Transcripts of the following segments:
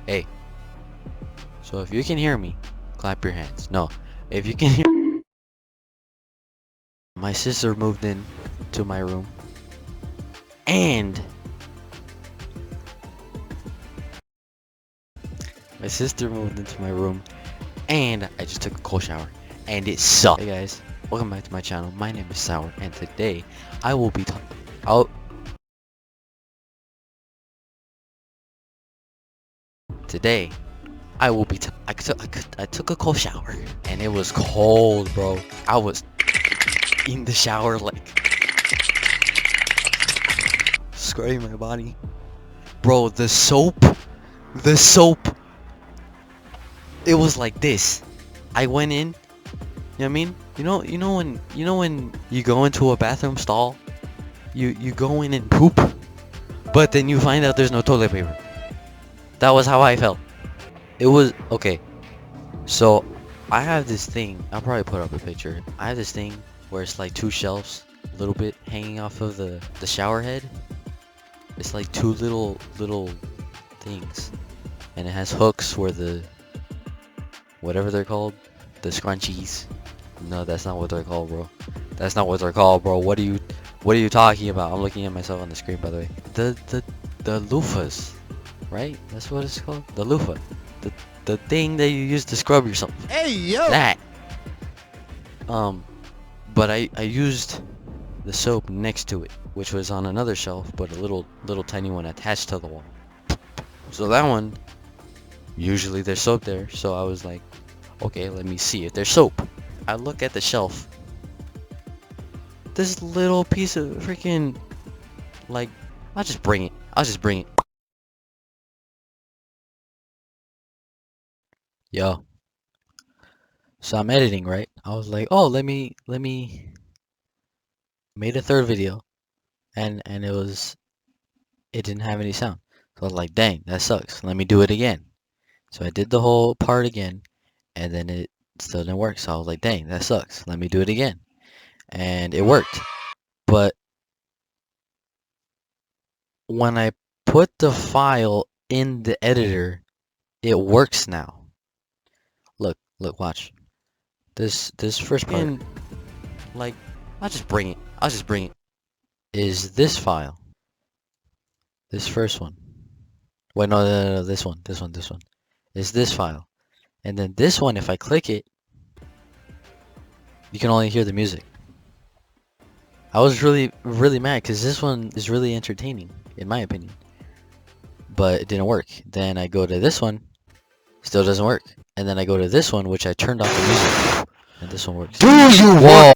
Hey, so if you can hear me, clap your hands. No, if you can hear, my sister moved in to my room, and my sister moved into my room, and I just took a cold shower, and it sucked. Hey guys, welcome back to my channel. My name is Sour, and today I will be talking. Today I will be. I took a cold shower, and it was cold, bro. I was in the shower like scrubbing my body, bro. The soap. It was like this. I went in. You know what I mean? You know when you go into a bathroom stall, you go in and poop, but then you find out there's no toilet paper. That was how I felt. It was okay. So I have this thing. I'll probably put up a picture. I have this thing where it's like two shelves, a little bit hanging off of the shower head. It's like two little things, and it has hooks where the whatever they're called, the scrunchies. No, that's not what they're called, bro. That's not what they're called, bro. What are you talking about? I'm looking at myself on the screen, by the way. The loofahs, right? That's what it's called. The loofah. The thing that you use to scrub yourself. Hey yo. That. But I used the soap next to it, which was on another shelf, but a little tiny one attached to the wall. So that one, usually there's soap there. So I was like, okay, let me see if there's soap. I look at the shelf. This little piece of freaking, like, I'll just bring it. Yo. So I'm editing, right? I was like, oh, let me made a third video, and it didn't have any sound. So I was like, dang, that sucks. Let me do it again. So I did the whole part again, and then it still didn't work. So I was like, dang, that sucks. Let me do it again. And it worked. But when I put the file in the editor, it works now. Look, watch. This first part, like, I'll just bring it. Is this file. This first one. Wait, no, this one. Is this file. And then this one, if I click it, you can only hear the music. I was really mad because this one is really entertaining, in my opinion. But it didn't work. Then I go to this one, still doesn't work. And then I go to this one, which I turned off the music, and this one works. Do you Whoa!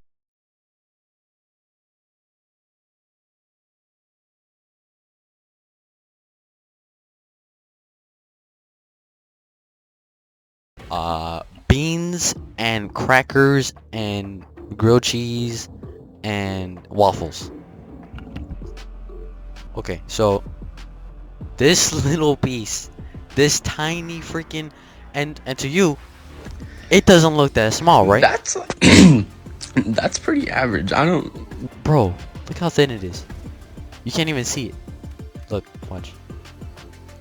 Beans and crackers and grilled cheese and waffles. Okay, so this little piece, this tiny freaking, and to you, it doesn't look that small, right? That's that's pretty average. I don't. Bro, look how thin it is. You can't even see it. Look, watch.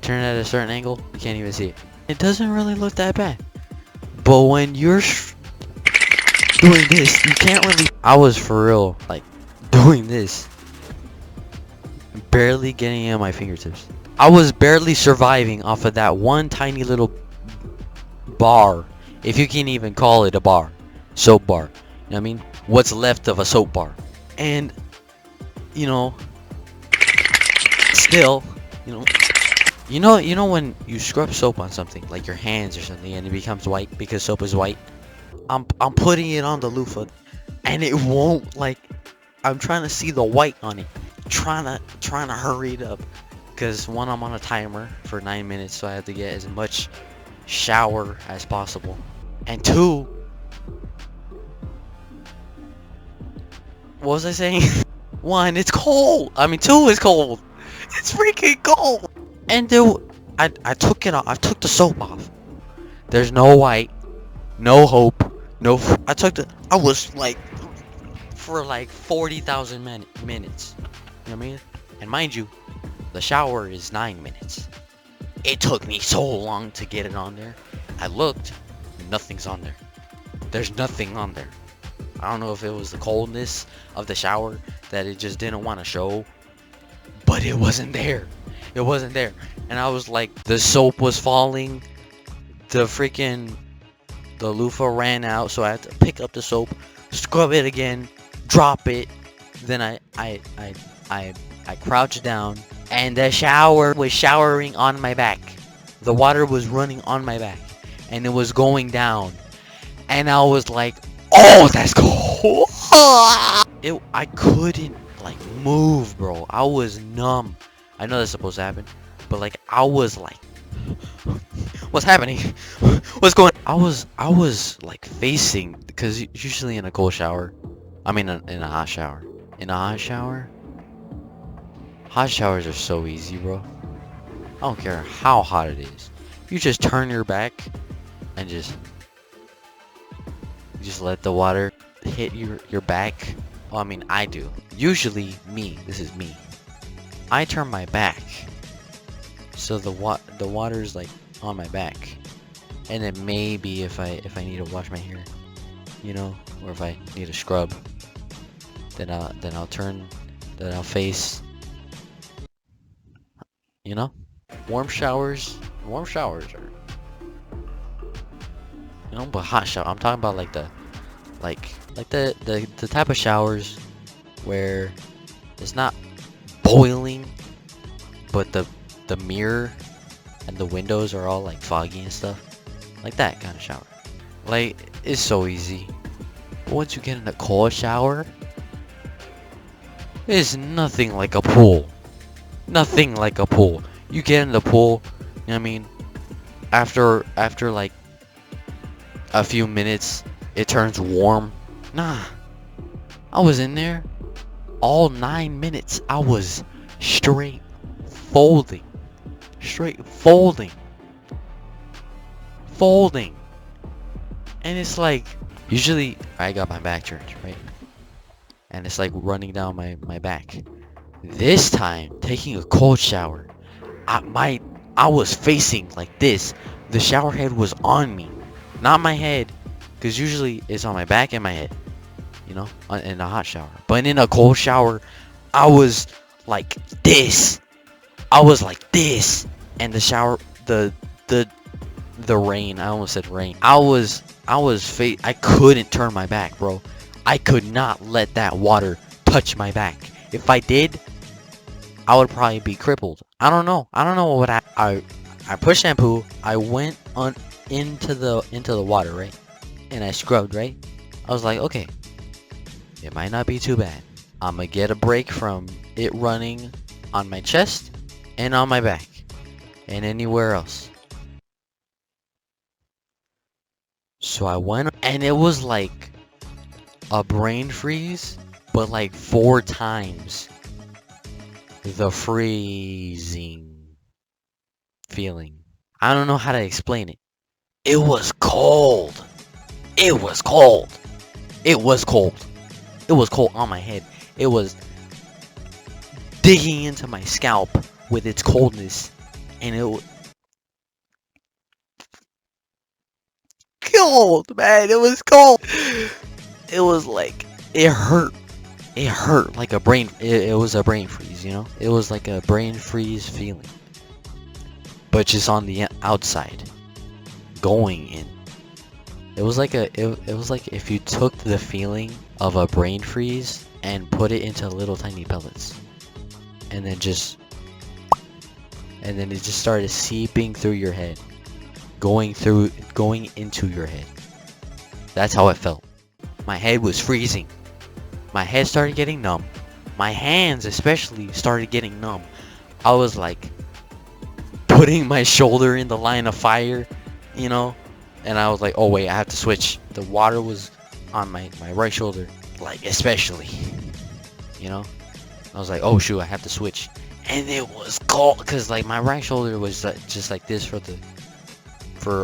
Turn it at a certain angle, you can't even see it. It doesn't really look that bad. But when you're doing this, you can't really. I was for real, like, doing this, barely getting in my fingertips. I was barely surviving off of that one tiny little bar, if you can even call it a bar, soap bar. You know what I mean? What's left of a soap bar. And, you know, still, you know when you scrub soap on something, like your hands or something, and it becomes white because soap is white. I'm putting it on the loofah, and it won't, like, I'm trying to see the white on it, trying to hurry it up, because one, I'm on a timer for 9 minutes, so I have to get as much shower as possible, and two, what was I saying? One, it's cold. I mean, two, it's cold. It's freaking cold. And dude, I took it off. I took the soap off. There's no white, no hope, no. I was like, for like 40,000 minutes. You know what I mean? And mind you, the shower is 9 minutes. It took me so long to get it on there. I looked, nothing's on there. There's nothing on there. I don't know if it was the coldness of the shower that it just didn't want to show, but it wasn't there. It wasn't there. And I was like, the soap was falling. The loofah ran out, so I had to pick up the soap, scrub it again, drop it. Then I crouched down, and the shower was showering on my back. The water was running on my back, and it was going down. And I was like, "Oh, that's cold." I couldn't like move, bro. I was numb. I know that's supposed to happen, but like I was like, "What's happening? What's going?" I was like facing, because usually in a cold shower, I mean in a hot shower. In a hot shower, hot showers are so easy, bro. I don't care how hot it is. You just turn your back and just let the water hit your back. Oh, I mean, I do. Usually me, this is me. I turn my back so the water's like on my back. And then maybe if I need to wash my hair, you know, or if I need a scrub, then I'll face, you know? Warm showers are, you know, but hot shower. I'm talking about like the type of showers where it's not boiling, but the mirror and the windows are all like foggy and stuff. Like that kind of shower. Like, it's so easy. But once you get in a cold shower, it's nothing like a pool. Nothing like a pool. You get in the pool, you know what I mean? After like a few minutes, it turns warm. Nah. I was in there all 9 minutes. I was straight folding. Straight folding. Folding. And it's like, usually I got my back turned, right? And it's like running down my back. This time, taking a cold shower, I was facing like this. The shower head was on me, not my head, because usually it's on my back and my head, you know, in a hot shower. But in a cold shower, I was like this. I was like this, and the shower, the rain. I almost said rain. I couldn't turn my back, bro. I could not let that water touch my back. If I did, I would probably be crippled. I don't know. I don't know what I pushed shampoo. I went on into the water, right? And I scrubbed, right? I was like, okay, it might not be too bad. I'm gonna get a break from it running on my chest and on my back and anywhere else. So I went, and it was like a brain freeze, but like 4 times the freezing feeling. I don't know how to explain it. It was cold. It was cold. It was cold. It was cold on my head. It was digging into my scalp with its coldness, and it was cold, man. It was cold. It was like, it hurt. It hurt like a brain. It was a brain freeze, you know. It was like a brain freeze feeling, but just on the outside, going in. It was like it was like if you took the feeling of a brain freeze and put it into little tiny pellets, and then it just started seeping through your head, going into your head. That's how it felt. My head was freezing. My head started getting numb. My hands especially started getting numb. I was like putting my shoulder in the line of fire, you know, and I was like, oh wait, I have to switch. The water was on my right shoulder, like especially, you know. I was like, oh shoot, I have to switch. And it was cold, because like my right shoulder was just like this for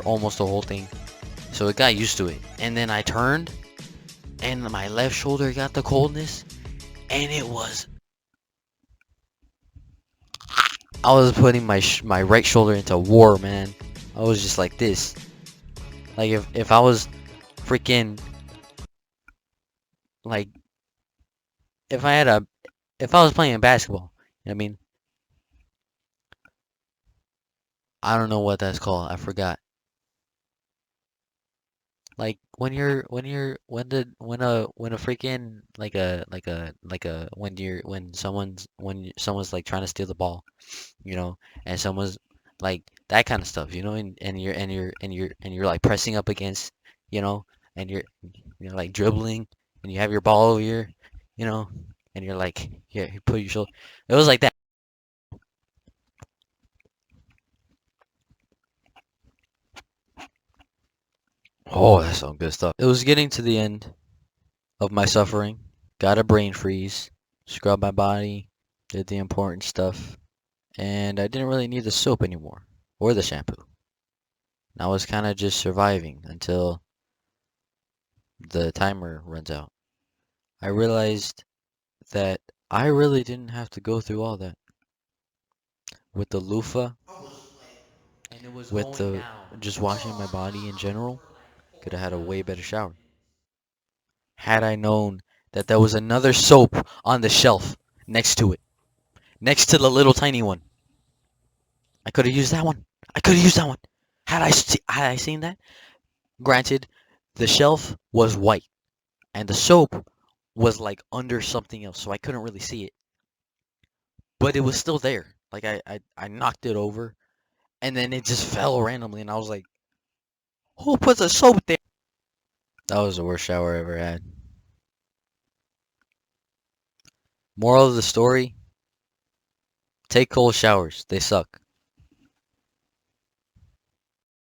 almost the whole thing. So it got used to it. And then I turned, and my left shoulder got the coldness, and it was I was putting my right shoulder into war, man. I was just like this. Like if I was freaking like if I had a if I was playing basketball, you know what I mean? I don't know what that's called. I forgot. Like when a freaking when someone's like trying to steal the ball, you know, and someone's like that kind of stuff, you know, and you're like pressing up against, you know, and you're like dribbling and you have your ball over here, you know, and you're like here, you put your shoulder. It was like that. Oh, that's some good stuff. It was getting to the end of my suffering. Got a brain freeze, scrubbed my body, did the important stuff, and I didn't really need the soap anymore or the shampoo. I was kind of just surviving until the timer runs out. I realized that I really didn't have to go through all that with the loofah, with the just washing my body in general. Could have had a way better shower. Had I known that there was another soap on the shelf next to it, next to the little tiny one, I could have used that one. I could have used that one. Had I seen that? Granted, the shelf was white and the soap was like under something else, so I couldn't really see it. But it was still there. Like I knocked it over and then it just fell randomly and I was like, who puts a soap there? That was the worst shower I ever had. Moral of the story, take cold showers. They suck.